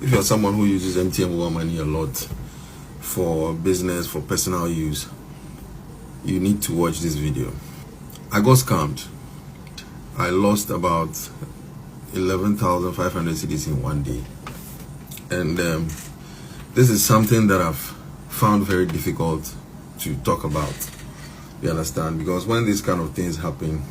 If you're someone who uses MTN mobile money a lot for business, for personal use, you need to watch this video. I got scammed. I lost about 11,500 cedis in one day. And this is something that I've found very difficult to talk about. You understand? Because when these kind of things happen,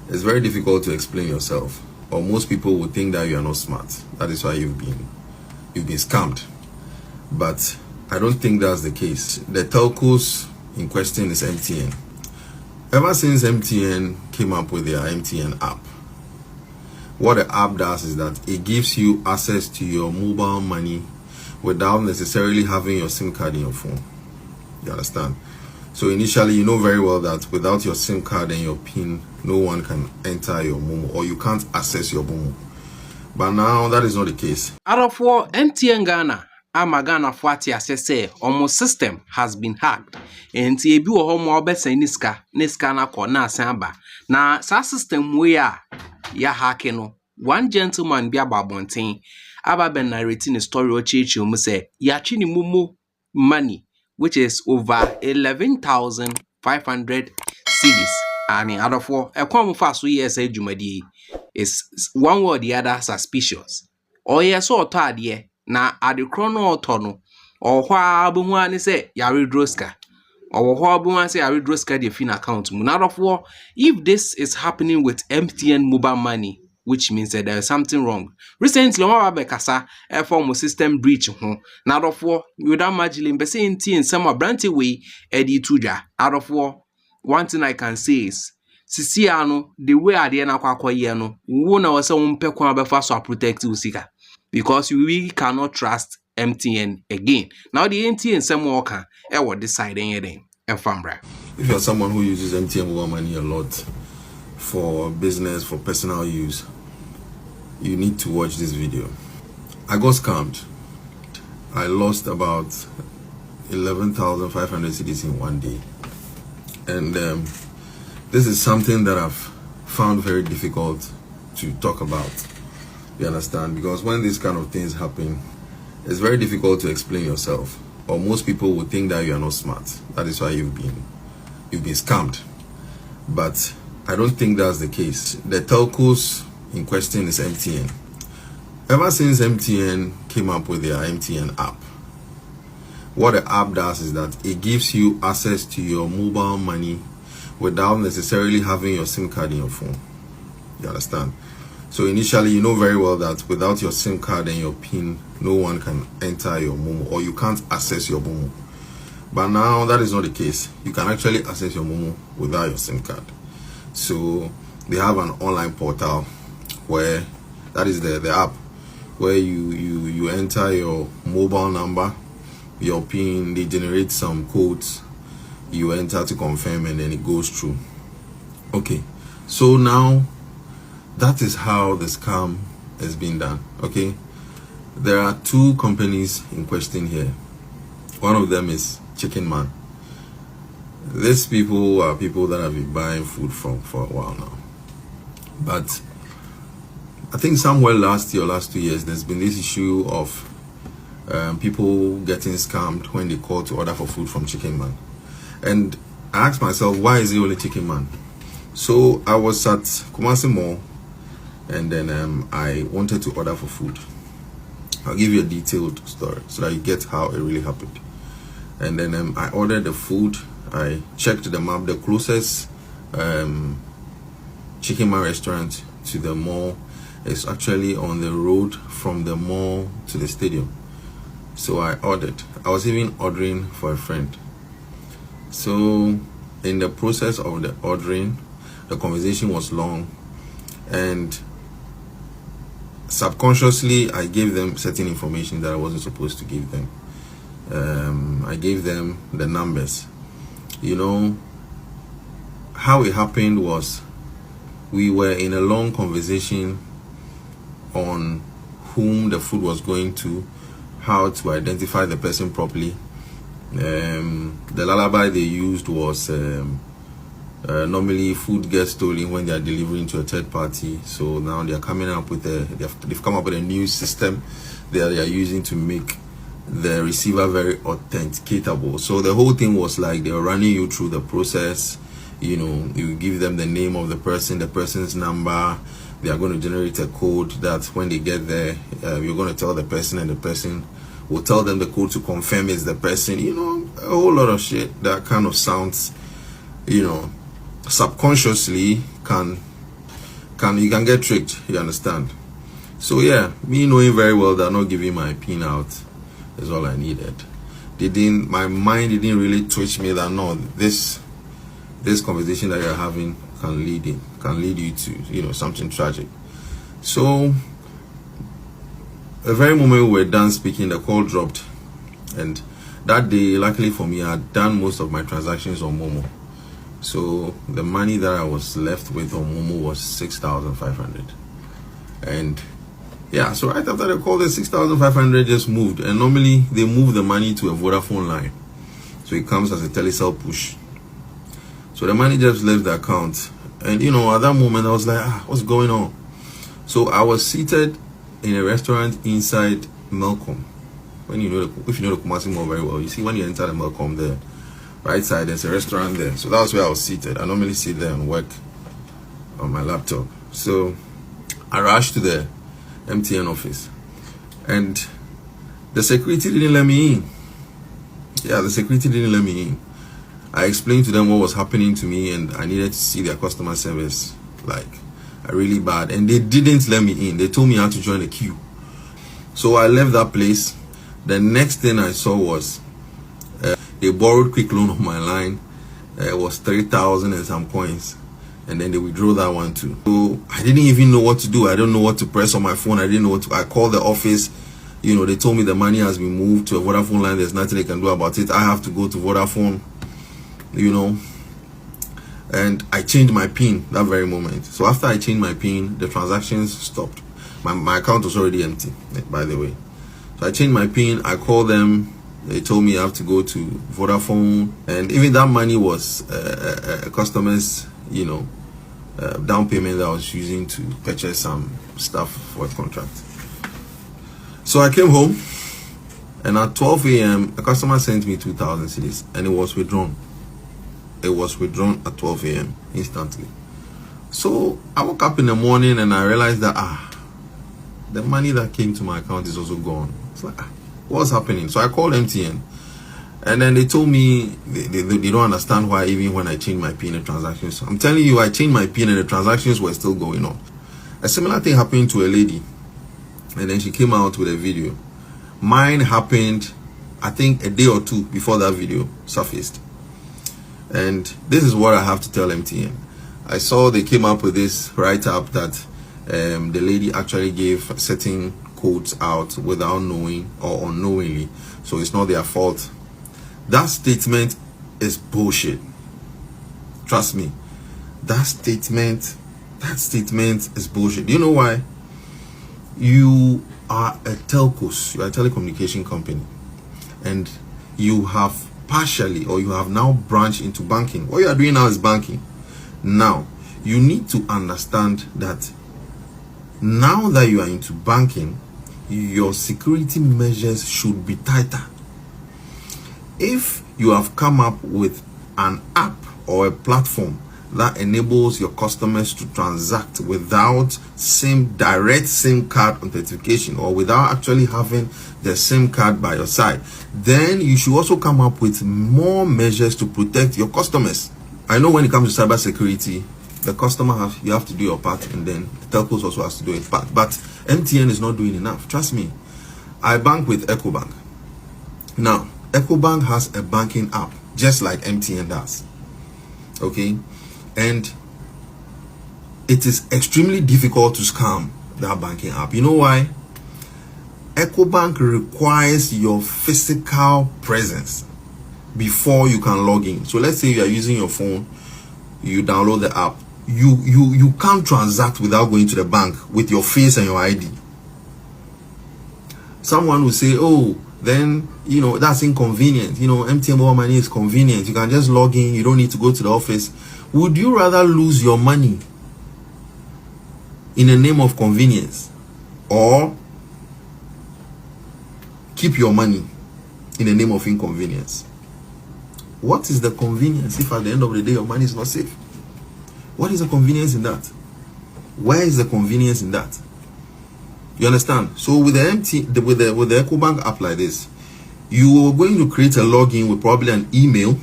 it's very difficult to explain yourself. Or most people would think that you are not smart. That is why you've been scammed. But I don't think that's the case. The telcos in question is MTN. Ever since MTN came up with their MTN app, what the app does is that it gives you access to your mobile money without necessarily having your SIM card in your phone. You understand? So initially, you know very well that without your SIM card and your PIN, no one can enter your Momo, or you can't access your Momo. But now that is not the case. Out of all MTN Ghana, Ghana Fuati say almost system has been hacked. And TB or home obes and Niska na kona samba. Na sa system we are ya hackeno. One gentleman be about bonting. Ben narrating a story or church you must say Yachini Mumu money, which is over 11,500 cedis. And out of all, a common fast years Jumadi is one word the other suspicious. Or yes, or third year. Na ade chrono tono or hwa abuhua say yare droska or hwa abuhua say yare droska the fin account mu. Out of war, if this is happening with MTN mobile money, which means that there is something wrong. Recently on Bekasa a form of system breach ho. Out of war, without marginally saying in some branty way Eddie Tuja. Out of war, one thing I can say is Sisiano, the way I did na kwa yeno, wona was a umpekwa befa so protect usika. Because we cannot trust MTN again. Now the MTN some worker what deciding anything and fambra. If you're someone who uses MTN mobile money a lot for business, for personal use, you need to watch this video. I got scammed. I lost about 11,500 cedis in one day. And this is something that I've found very difficult to talk about. You understand? Because when these kind of things happen, it's very difficult to explain yourself. Or most people would think that you are not smart. That is why you've been scammed. But I don't think that's the case. The telcos in question is MTN. Ever since MTN came up with their MTN app, what the app does is that it gives you access to your mobile money without necessarily having your SIM card in your phone. You understand? So initially, you know very well that without your SIM card and your PIN, no one can enter your Momo, or you can't access your Momo. But now that is not the case. You can actually access your Momo without your SIM card. So they have an online portal where that is the app where you enter your mobile number, your PIN, they generate some codes, you enter to confirm, and then it goes through. Okay, so now that is how the scam has been done. Okay, there are two companies in question here. One of them is Chicken Man. These people are people that I've been buying food from for a while now. But I think somewhere last year or last 2 years, there's been this issue of people getting scammed when they call to order for food from Chicken Man. And I asked myself, why is it only Chicken Man? So I was at Kumasi Mall, and then I wanted to order for food. I'll give you a detailed story so that you get how it really happened. And then I ordered the food. I checked the map. The closest Chicken Man restaurant to the mall is actually on the road from the mall to the stadium. So I ordered. I was even ordering for a friend. So in the process of the ordering, the conversation was long, and subconsciously I gave them certain information that I wasn't supposed to give them. I gave them the numbers. You know, how it happened was we were in a long conversation on whom the food was going to, how to identify the person properly. The lullaby they used was normally food gets stolen when they are delivering to a third party. So now they are coming up with they've come up with a new system that they are using to make the receiver very authenticatable. So the whole thing was like they were running you through the process. You know, you give them the name of the person, the person's number. They are going to generate a code that when they get there, you're going to tell the person, and the person will tell them the code to confirm it's the person. You know, a whole lot of shit that kind of sounds, you know, subconsciously you can get tricked. You understand? So yeah, me knowing very well that not giving my pin out is all I needed. My mind didn't really twitch me that no, this conversation that you're having can lead you to, you know, something tragic. So the very moment we were done speaking, the call dropped, and that day, luckily for me, I had done most of my transactions on Momo. So the money that I was left with on Momo was 6,500, and yeah, so right after the call, the 6,500 just moved, and normally they move the money to a Vodafone line, so it comes as a telecell push. So the money just left the account, and you know, at that moment I was like, what's going on? So I was seated in a restaurant inside Melcom. When you know if you know the Kumasi Mall very well, you see when you enter the Melcom, there right side there's a restaurant there. So that's where I was seated. I normally sit there and work on my laptop. So I rushed to the MTN office, and the security didn't let me in. Yeah, the security didn't let me in. I explained to them what was happening to me, and I needed to see their customer service like really bad, and they didn't let me in. They told me I had to join the queue. So I left that place. The next thing I saw was they borrowed quick loan on my line. It was 3,000 and some coins, and then they withdrew that one too. So I didn't even know what to do. I don't know what to press on my phone. I didn't know what to. I called the office. You know, they told me the money has been moved to a Vodafone line. There's nothing they can do about it. I have to go to Vodafone, you know, and I changed my PIN that very moment. So after I changed my PIN, the transactions stopped. My account was already empty, by the way. So I changed my PIN. I called them. They told me I have to go to Vodafone, and even that money was a customer's, you know, down payment that I was using to purchase some stuff for a contract. So I came home, and at 12 a.m. a customer sent me 2,000 cedis, and it was withdrawn. It was withdrawn at 12 a.m. instantly. So I woke up in the morning and I realized that the money that came to my account is also gone. It's like, what's happening? So I called MTN, and then they told me they don't understand why even when I changed my PIN, the transactions. I'm telling you, I changed my PIN and the transactions were still going on. A similar thing happened to a lady, and then she came out with a video. Mine happened, I think, a day or two before that video surfaced. And this is what I have to tell MTN. I saw they came up with this write-up that the lady actually gave certain codes out without knowing or unknowingly, so it's not their fault. That statement is bullshit. Trust me, that statement is bullshit. Do you know why? You are a telcos, you are a telecommunication company, and you have partially, or you have now branched into banking. What you are doing now is banking. Now you need to understand that now that you are into banking, your security measures should be tighter. If you have come up with an app or a platform that enables your customers to transact without direct SIM card authentication, or without actually having the SIM card by your side, then you should also come up with more measures to protect your customers. I know when it comes to cyber security, the customer you have to do your part, and then the telcos also has to do its part. But MTN is not doing enough. Trust me. I bank with EcoBank. Now, EcoBank has a banking app, just like MTN does. Okay? And it is extremely difficult to scam that banking app. You know why? EcoBank requires your physical presence before you can log in. So let's say you are using your phone, you download the app. You can't transact without going to the bank with your face and your ID. Someone will say, oh, then, you know, that's inconvenient. You know, MTN mobile money is convenient. You can just log in. You don't need to go to the office. Would you rather lose your money in the name of convenience, or keep your money in the name of inconvenience. What is the convenience if at the end of the day your money is not safe? What is the convenience in that? Where is the convenience in that? You understand? So with the with the EcoBank app like this, you are going to create a login with probably an email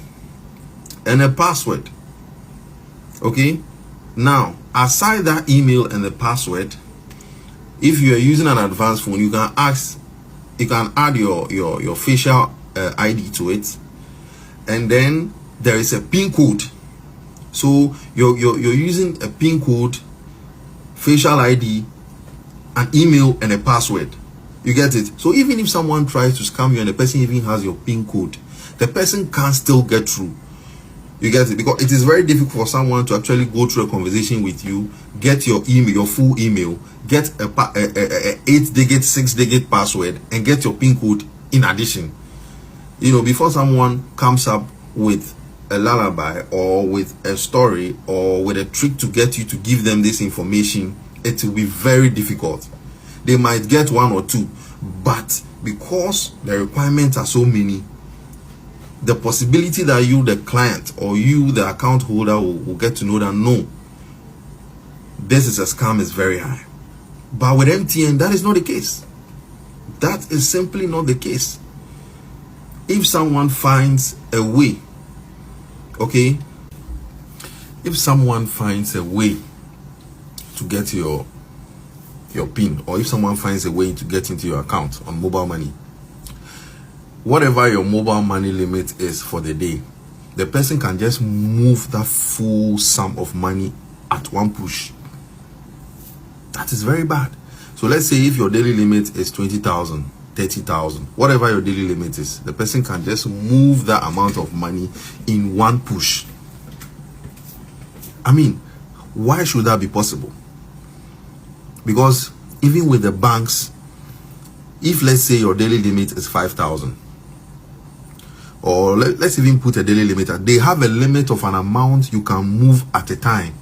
and a password. Okay? Now, aside that email and the password, if you are using an advanced phone, you can add your facial ID to it, and then there is a PIN code. So you're using a PIN code, facial ID, an email, and a password. You get it? So even if someone tries to scam you and the person even has your PIN code, the person can still get through. You get it? Because it is very difficult for someone to actually go through a conversation with you, get your email, your full email, get a 8-digit, 6-digit password, and get your PIN code in addition. You know, before someone comes up with a lullaby or with a story or with a trick to get you to give them this information, it will be very difficult. They might get one or two, but because the requirements are so many, the possibility that you, the client, or you, the account holder, will get to know that no, this is a scam is very high. But with MTN, that is not the case. That is simply not the case. If someone finds a way, okay, if someone finds a way to get your PIN, or if someone finds a way to get into your account on mobile money, whatever your mobile money limit is for the day, the person can just move that full sum of money at one push. That is very bad. So let's say if your daily limit is 20,000, 30,000, whatever your daily limit is, the person can just move that amount of money in one push. I mean, why should that be possible? Because even with the banks, if let's say your daily limit is 5,000, or let's even put a daily limit, they have a limit of an amount you can move at a time.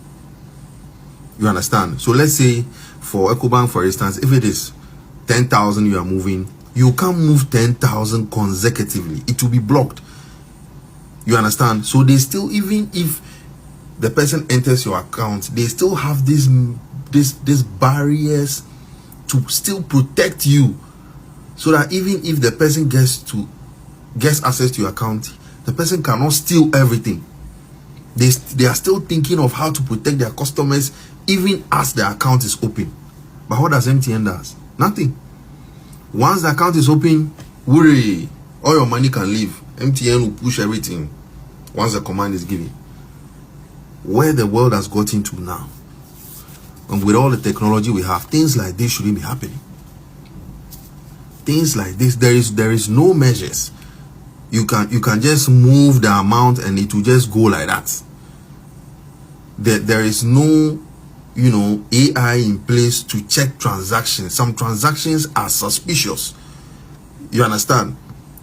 You understand? So let's say for EcoBank, for instance, if it is 10,000 you are moving, you can't move 10,000 consecutively. It will be blocked. You understand? So they still, even if the person enters your account, they still have these barriers to still protect you, so that even if the person gets access to your account, the person cannot steal everything. They are still thinking of how to protect their customers even as the account is open. But what does MTN does? Nothing. Once the account is open, worry, all your money can leave. MTN will push everything once the command is given. Where the world has gotten to now, and with all the technology we have, things like this shouldn't be happening. Things like this, there is no measures. You can just move the amount and it will just go like that. There is no, you know, AI in place to check transactions. Some transactions are suspicious. You understand?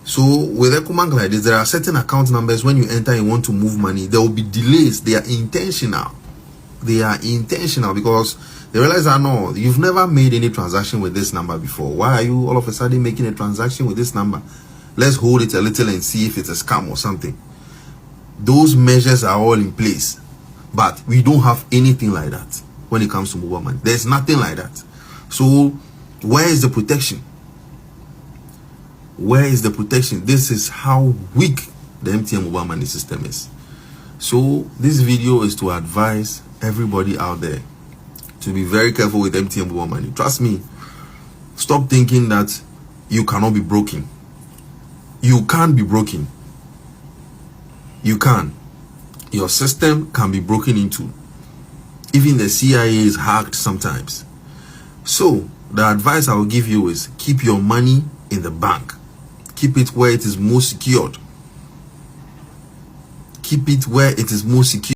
So with EcoBank like this, there are certain account numbers when you enter and want to move money, there will be delays. They are intentional. They are intentional because they realize that no, you've never made any transaction with this number before. Why are you all of a sudden making a transaction with this number? Let's hold it a little and see if it's a scam or something. Those measures are all in place, but we don't have anything like that when it comes to mobile money. There's nothing like that. So where is the protection? Where is the protection? This is how weak the MTN mobile money system is. So this video is to advise everybody out there to be very careful with MTN mobile money. Trust me, stop thinking that you cannot be broken. You can't be broken. You can. Your system can be broken into. Even the CIA is hacked sometimes. So the advice I will give you is keep your money in the bank. Keep it where it is most secured. Keep it where it is most secure.